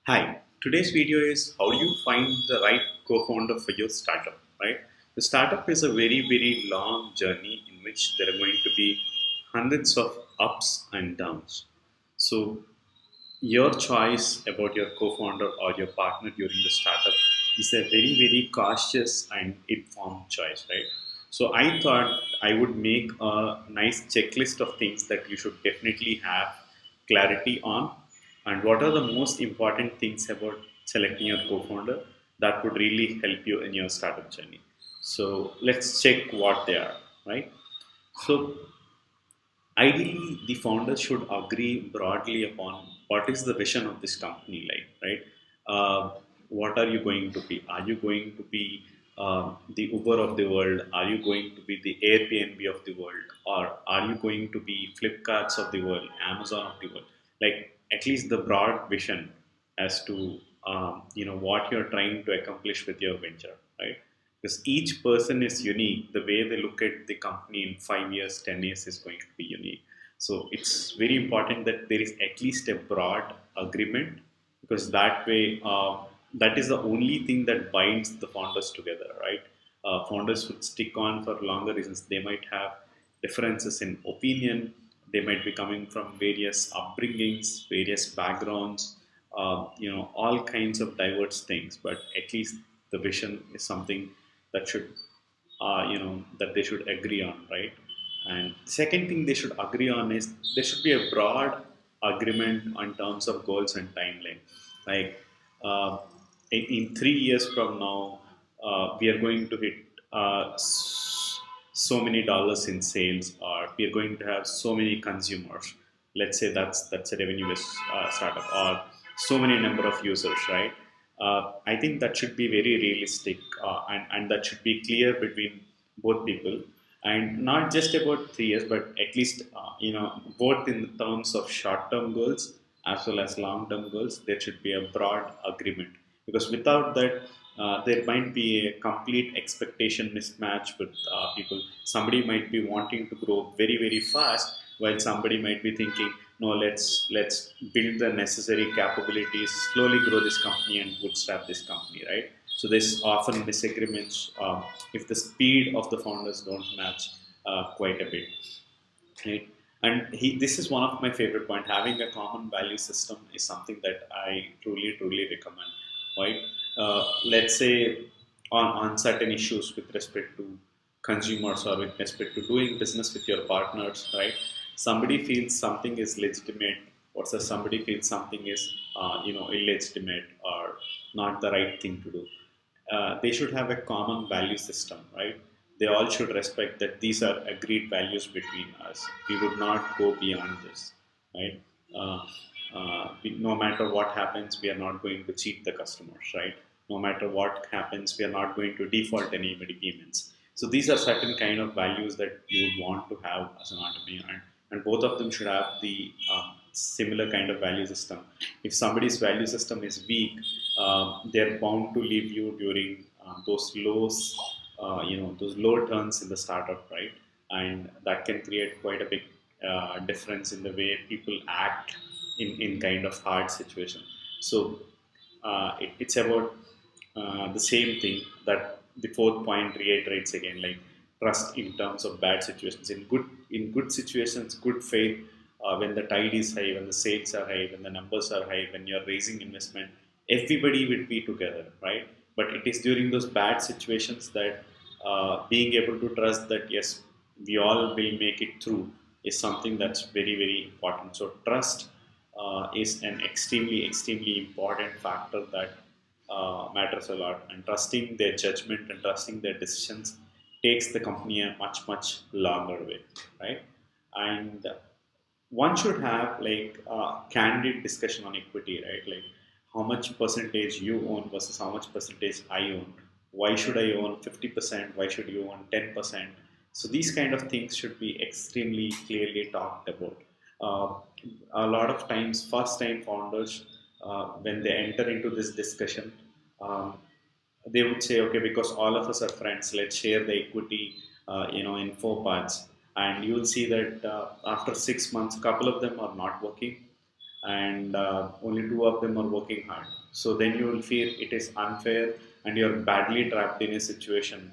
Hi, today's video is how do you find the right co-founder for your startup, right? The startup is a very long journey in which there are going to be hundreds of ups and downs. So your choice about your co-founder or your partner during the startup is a very cautious and informed choice, right? So I thought I would make a nice checklist of things that you should definitely have clarity on, and what are the most important things about selecting your co-founder that would really help you in your startup journey. So let's check what they are, right? So ideally, the founders should agree broadly upon what is the vision of this company like, right? What are you going to be? Are you going to be the Uber of the world? Are you going to be the Airbnb of the world? Or are you going to be Flipkarts of the world, Amazon of the world? Like at least the broad vision as to what you're trying to accomplish with your venture, right? Because each person is unique. The way they look at the company in 5 years, 10 years is going to be unique. So it's very important that there is at least a broad agreement, because that way, that is the only thing that binds the founders together, right? Founders would stick on for longer reasons. They might have differences in opinion. They might be coming from various upbringings, various backgrounds, all kinds of diverse things. But at least the vision is something that should that they should agree on, right? And second thing they should agree on is there should be a broad agreement on terms of goals and timeline. Like uh, in 3 years from now, we are going to hit so many dollars in sales, or we are going to have so many consumers. Let's say that's a revenue based startup, or so many number of users, right? I think that should be very realistic, and that should be clear between both people, and not just about 3 years, but at least both in terms of short-term goals as well as long-term goals. There should be a broad agreement, because without that, there might be a complete expectation mismatch with people. Somebody might be wanting to grow very fast, while somebody might be thinking, no, let's build the necessary capabilities, slowly grow this company and bootstrap this company, right? So there's often disagreements if the speed of the founders don't match quite a bit, right? And this is one of my favorite point. Having a common value system is something that I truly recommend, right? Let's say on certain issues with respect to consumers, or with respect to doing business with your partners, right? Somebody feels something is legitimate versus somebody feels something is illegitimate or not the right thing to do. They should have a common value system, right? They all should respect that these are agreed values between us. We would not go beyond this, right? No matter what happens, we are not going to cheat the customers, right? No matter what happens, we are not going to default anybody payments. So these are certain kind of values that you would want to have as an entrepreneur, and both of them should have the similar kind of value system. If somebody's value system is weak, they're bound to leave you during those lows, those low turns in the startup, right? And that can create quite a big difference in the way people act in kind of hard situation. So it's about the same thing that the fourth point reiterates again, like trust in terms of bad situations. In good situations, good faith, when the tide is high, when the sales are high, when the numbers are high, when you're raising investment, everybody will be together, right? But it is during those bad situations that being able to trust that yes, we all will make it through is something that's very important. So trust is an extremely important factor that matters a lot, and trusting their judgment and trusting their decisions takes the company a much longer way, right? And one should have like a candid discussion on equity, right? Like how much percentage you own versus how much percentage I own. Why should I own 50%? Why should you own 10%? So these kind of things should be extremely clearly talked about. Uh, a lot of times, first time founders, when they enter into this discussion, um, they would say, okay, because all of us are friends, let's share the equity, in four parts. And you will see that after 6 months, a couple of them are not working, and only two of them are working hard. So then you will feel it is unfair, and you're badly trapped in a situation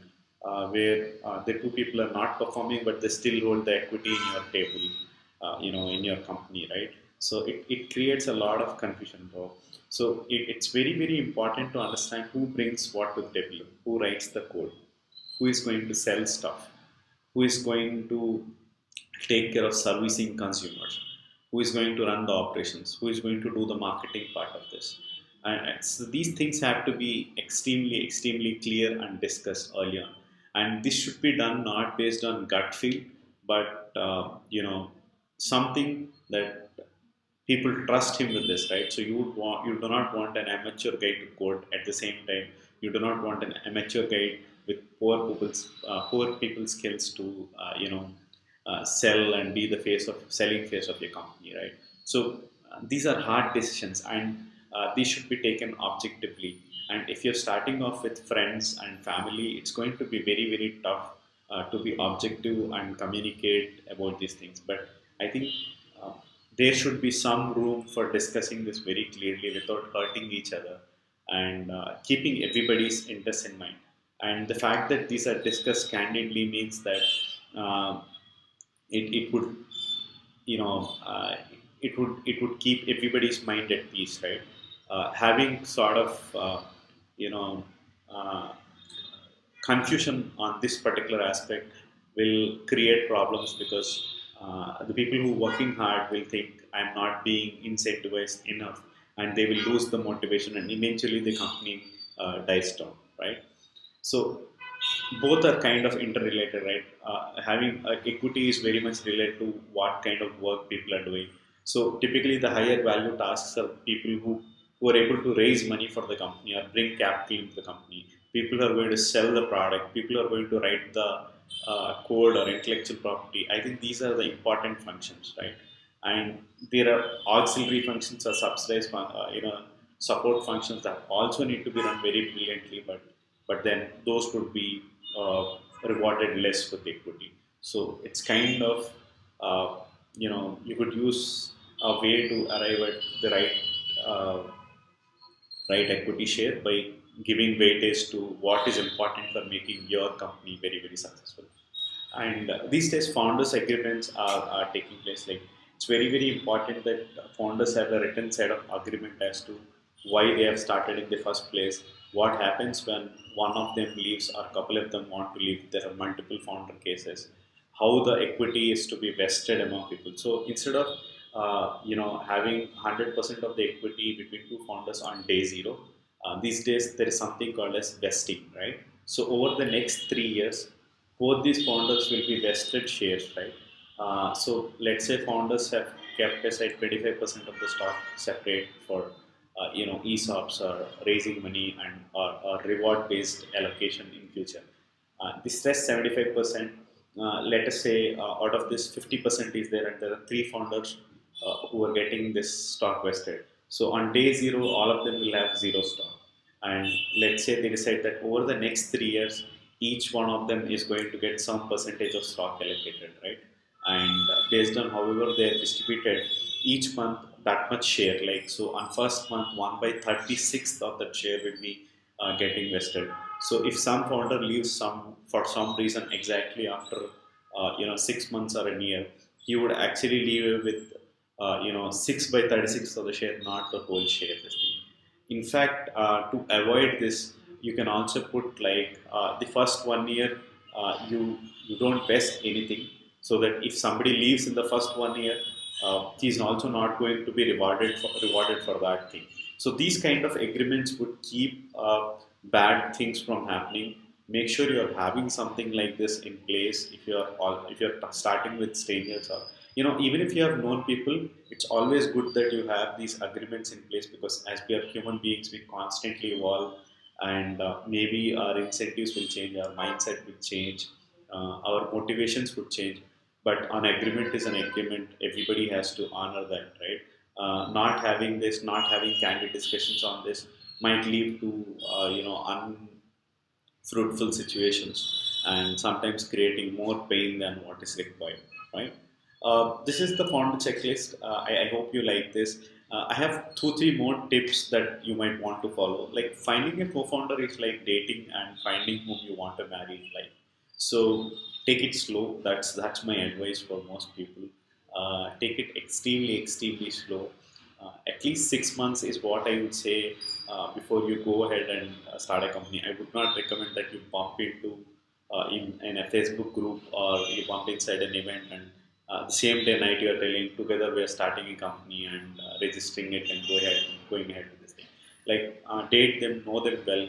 where the two people are not performing, but they still hold the equity in your table, in your company, right? So it creates a lot of confusion, bro. So it's very, very important to understand who brings what to the table, who writes the code, who is going to sell stuff, who is going to take care of servicing consumers, who is going to run the operations, who is going to do the marketing part of this. And so these things have to be extremely, extremely clear and discussed early on. And this should be done not based on gut feel, but something that people trust him with this, right? So you do not want an amateur guy to code. At the same time, you do not want an amateur guy with poor people's skills to sell and be the selling face of your company, right? So these are hard decisions, and these should be taken objectively. And if you're starting off with friends and family, it's going to be very, very tough to be objective and communicate about these things. But I think uh, there should be some room for discussing this very clearly without hurting each other, and keeping everybody's interest in mind. And the fact that these are discussed candidly means that uh, it would you know it would keep everybody's mind at peace, right? Having sort of you know uh, confusion on this particular aspect will create problems, because the people who are working hard will think I'm not being incentivized enough, and they will lose the motivation, and eventually the company dies down, right? So both are kind of interrelated, right? Having equity is very much related to what kind of work people are doing. So typically, the higher value tasks are people who are able to raise money for the company or bring capital into the company. People who are going to sell the product. People who are going to write the code or intellectual property. I think these are the important functions, right? And there are auxiliary functions or subsidized, support functions that also need to be run very brilliantly, but then those would be rewarded less with equity. So it's kind of you could use a way to arrive at the uh, right equity share by giving weightage to what is important for making your company very, very successful. And these days founders agreements are taking place. Like, it's very, very important that founders have a written set of agreement as to why they have started in the first place, what happens when one of them leaves or a couple of them want to leave. There are multiple founder cases, how the equity is to be vested among people. So instead of having 100% of the equity between two founders on day zero, these days there is something called as vesting, right? So over the next 3 years, both these founders will be vested shares, right? So let's say founders have kept aside 25% of the stock separate for ESOPs or raising money and or reward based allocation in future. This rest 75%, let us say out of this 50% is there, and there are three founders who are getting this stock vested. So on day zero, all of them will have zero stock. And let's say they decide that over the next 3 years, each one of them is going to get some percentage of stock allocated, right? And based on however they are distributed each month, that much share. Like, so on first month, 1/36 of that share will be getting vested. So if some founder leaves some for some reason exactly after 6 months or a year, he would actually leave with 6/36 of the share, not the whole share. This thing. In fact, to avoid this, you can also put like the first 1 year, you don't vest anything, so that if somebody leaves in the first 1 year, he's also not going to be rewarded for that thing. So these kind of agreements would keep bad things from happening. Make sure you're having something like this in place if you're starting with strangers, or even if you have known people. It's always good that you have these agreements in place, because as we are human beings, we constantly evolve, and maybe our incentives will change, our mindset will change, our motivations would change. But an agreement is an agreement. Everybody has to honor that, right? Not having this, not having candid discussions on this might lead to unfruitful situations, and sometimes creating more pain than what is required, right? This is the founder checklist. I hope you like this. I have two, three more tips that you might want to follow. Like finding a co-founder is like dating and finding whom you want to marry in life. So take it slow. That's my advice for most people. Take it extremely slow. At least 6 months is what I would say before you go ahead and start a company. I would not recommend that you bump into in a Facebook group or you bump inside an event and the same day night you are telling together we are starting a company and registering it and going ahead with this thing. Like date them, know them well,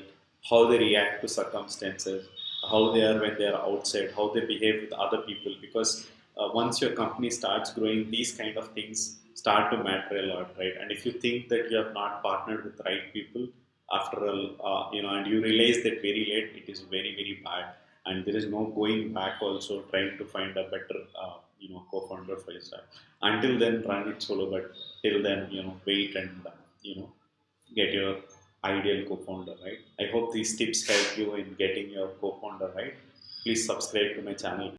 how they react to circumstances, how they are when they are outside, how they behave with other people. Because once your company starts growing, these kind of things start to matter a lot, right? And if you think that you have not partnered with the right people after all, and you realize that very late, it is very bad, and there is no going back. Also, trying to find a better, co-founder for yourself. Until then, run it solo. But till then, wait and get your ideal co-founder, right? I hope these tips help you in getting your co-founder right. Please subscribe to my channel.